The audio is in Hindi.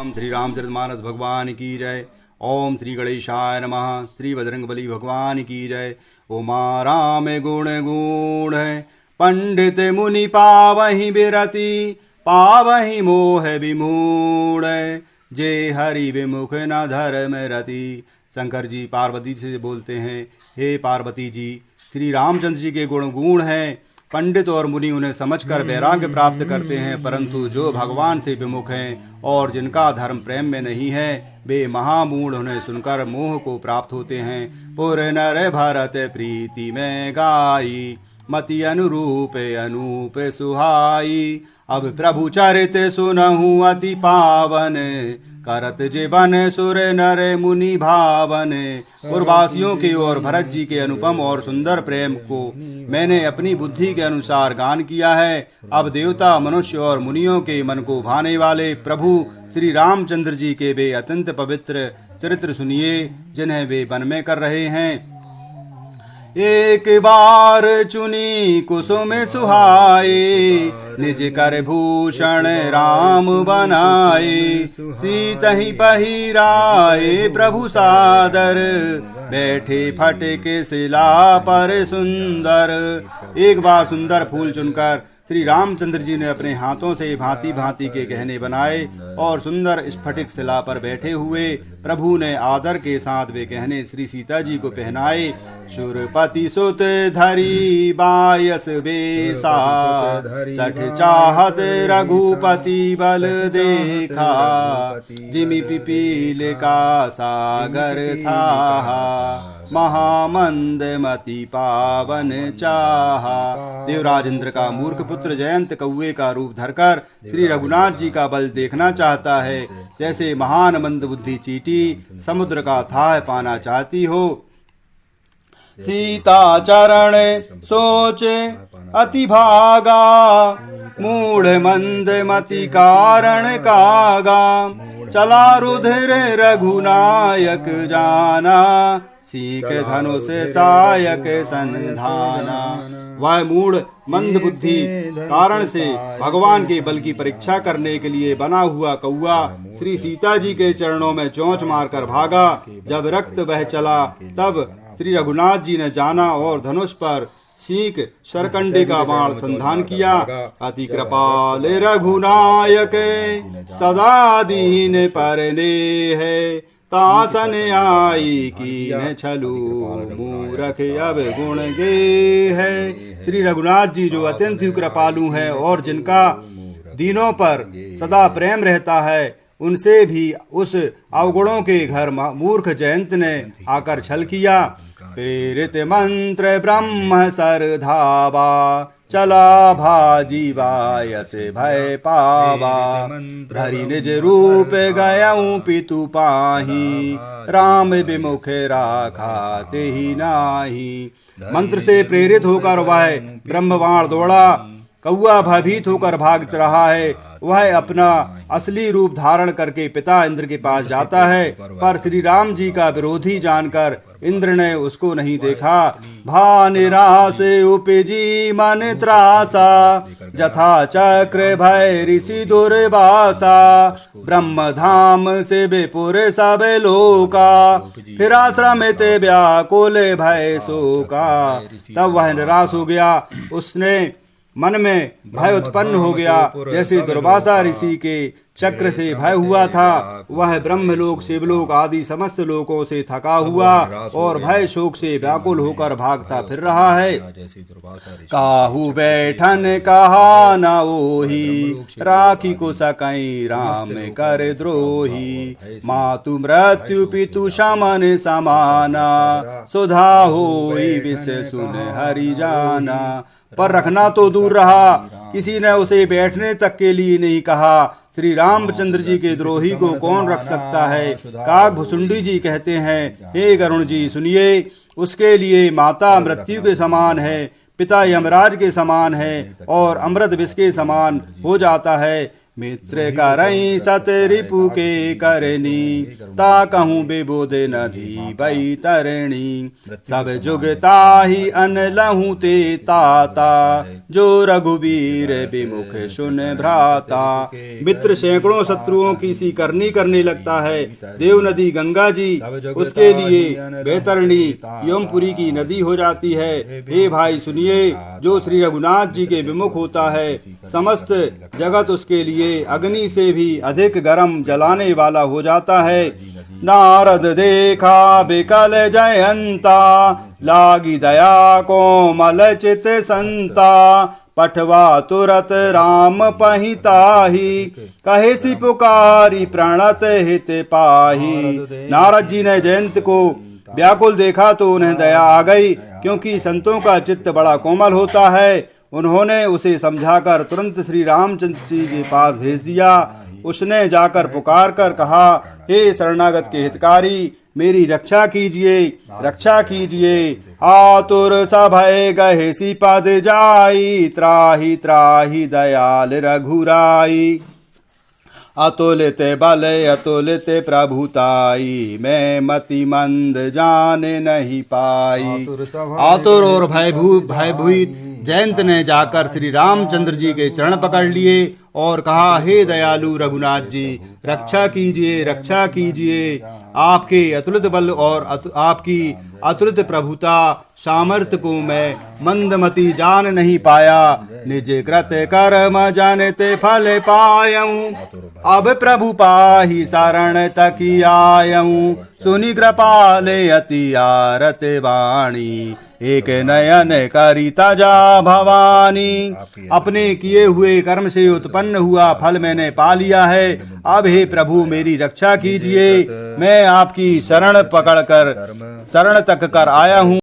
श्री रामचरितमानस भगवान की जय। ओम श्री गणेशाय नमः। श्री बजरंगबली भगवान की जय। ओमा राम गुण गुण पंडित मुनि पावहि बिरति पावहि मोह विमूढ़ जे हरि विमुख न धर्म रति। शंकर जी पार्वती से बोलते हैं, हे पार्वती जी, श्री रामचंद्र जी के गुण हैं। पंडित और मुनि उन्हें समझकर वैराग्य प्राप्त करते हैं, परंतु जो भगवान से विमुख हैं और जिनका धर्म प्रेम में नहीं है वे महामूढ़ उन्हें सुनकर मोह को प्राप्त होते हैं। पुर नर भरत प्रीति में गाई मति अनुरूप अनूप सुहाई। अब प्रभु चरित सुनहु अति पावन करत जीवन सुर नर मुनि भावन। उर्वासियों की ओर भरत जी के अनुपम और सुंदर प्रेम को मैंने अपनी बुद्धि के अनुसार गान किया है। अब देवता मनुष्य और मुनियों के मन को भाने वाले प्रभु श्री रामचंद्र जी के वे अत्यंत पवित्र चरित्र सुनिए जिन्हें वे वन में कर रहे हैं। एक बार चुनी कुसुम सुहाए निज कर भूषण राम बनाए। सीतहि पहिराए प्रभु सादर बैठे फटके शिला पर सुंदर। एक बार सुंदर फूल चुनकर श्री रामचंद्र जी ने अपने हाथों से भांति भांति के गहने बनाए और सुंदर स्फटिक शिला पर बैठे हुए प्रभु ने आदर के साथ वे गहने श्री सीता जी को पहनाए। शूरपति सुत धरी बायस बेसा सठ चाहत रघुपति बल देखा। जिमि पिपील का सागर था महामंद मति पावन चाहा। देवराज इंद्र का मूर्ख पुत्र जयंत कौवे का रूप धरकर श्री रघुनाथ जी का बल देखना चाहता है, जैसे महान मंद बुद्धि चींटी समुद्र का थाह पाना चाहती हो। सीता चरण सोच अति भागा मूढ़ मंद मति कारण कागा। चला रुधिर रघुनायक जाना सीख धनुष सायक संधाना। वह मूढ़ मंद बुद्धि कारण से भगवान के बल की परीक्षा करने के लिए बना हुआ कौआ श्री सीता जी के चरणों में चोंच मारकर भागा। जब रक्त बह चला तब श्री रघुनाथ जी ने जाना और धनुष पर सीख शरकंडे का बाण संधान किया। अति कृपाल रघुनायक सदा दीन परने है। तासन आई की छलू मूरख अब गुण गे है। श्री रघुनाथ जी जो अत्यंत ही कृपालु हैं और जिनका दीनों पर सदा प्रेम रहता है, उनसे भी उस अवगुणों के घर मूर्ख जयंत ने आकर छल किया। प्रेरित मंत्र ब्रह्म सर धावा चला भाजी बायस भय पावा। धरि निज रूप गयऊं पितु पाही राम विमुख राखा तेहि नाही। मंत्र से प्रेरित होकर वह ब्रह्मवाण दौड़ा। कौआ भयभीत होकर भाग रहा है। वह अपना असली रूप धारण करके पिता इंद्र के पास जाता है, पर श्री राम जी का विरोधी जानकर इंद्र ने उसको नहीं देखा। भानिरास उपजी मन त्रासा जथा चक्र भय ऋषि दुर्वासा। ब्रह्म धाम से विपुर सब लोका फिर आश्रमित व्याकुल भय शोका। तब वह निराश हो गया। उसने मन में भय उत्पन्न हो गया, जैसे दुर्वासा ऋषि के चक्र से भय हुआ था। वह ब्रह्मलोक शिवलोक आदि समस्त लोकों से थका हुआ और भय शोक से व्याकुल होकर भागता फिर रहा है। काहू बैठन कहा न ओही राखी को सकई राम कर द्रोही। मातु मृत्यु पितु शमन समाना सुधा होई विष सुन हरि जाना। पर रखना तो दूर रहा, किसी ने उसे बैठने तक के लिए नहीं कहा। श्री रामचंद्र जी के द्रोही को कौन रख सकता है। काक भुसुंडी जी कहते हैं, हे गरुण जी सुनिए, उसके लिए माता मृत्यु के समान है, पिता यमराज के समान है और अमृत विष के समान हो जाता है। मित्र करई सत रिपु के करनी, ता कहूँ विबोध नदी बई तरणी। सब जुग ताहि अन लहू ते ताता, जो रघुवीर विमुख सुन भ्राता। मित्र सैकड़ों शत्रुओं की सी करनी लगता है, देव नदी गंगा जी उसके लिए बैतरणी यमपुरी की नदी हो जाती है। हे भाई सुनिए, जो श्री रघुनाथ जी के विमुख होता है, समस्त जगत उसके लिए अग्नि से भी अधिक गर्म जलाने वाला हो जाता है। नारद देखा बिकल जयंता, लागी दया कोमल चित संता। पठवा तुरत राम पहिताही, कहे सी पुकारी प्रणत हित पाही। नारद जी ने जयंत को व्याकुल देखा तो उन्हें दया आ गई, क्योंकि संतों का चित्त बड़ा कोमल होता है। उन्होंने उसे समझाकर तुरंत श्री रामचंद्र जी के पास भेज दिया। उसने जाकर पुकार कर कहा, हे शरणागत के हितकारी, मेरी रक्षा कीजिए, रक्षा कीजिए। आतुर सभय गहे सी पद जाई, त्राहि त्राहि दयाल रघुराई। अतुलित बल अतुलित प्रभुताई, मैं मति मंद जान नहीं पाई। आतुर और भयभीत जयंत ने जाकर श्री रामचंद्र जी के चरण पकड़ लिए और कहा, हे दयालु रघुनाथ जी, रक्षा कीजिए, रक्षा कीजिए। आपके अतुलित बल और आपकी अतुलित प्रभुता सामर्थ्य को मैं मंदमती जान नहीं पाया। निज कृत कर्म जनते फल पायऊं, अब प्रभु पाहि शरण तकी आयऊं। सुनि कृपाले अति आरत वाणी, एक नयन करी तजा भवानी। अपने किए हुए कर्म से उत्पन्न हुआ फल मैंने पा लिया है। अब हे प्रभु मेरी रक्षा कीजिए, मैं आपकी शरण पकड़कर शरण तक कर आया हूँ।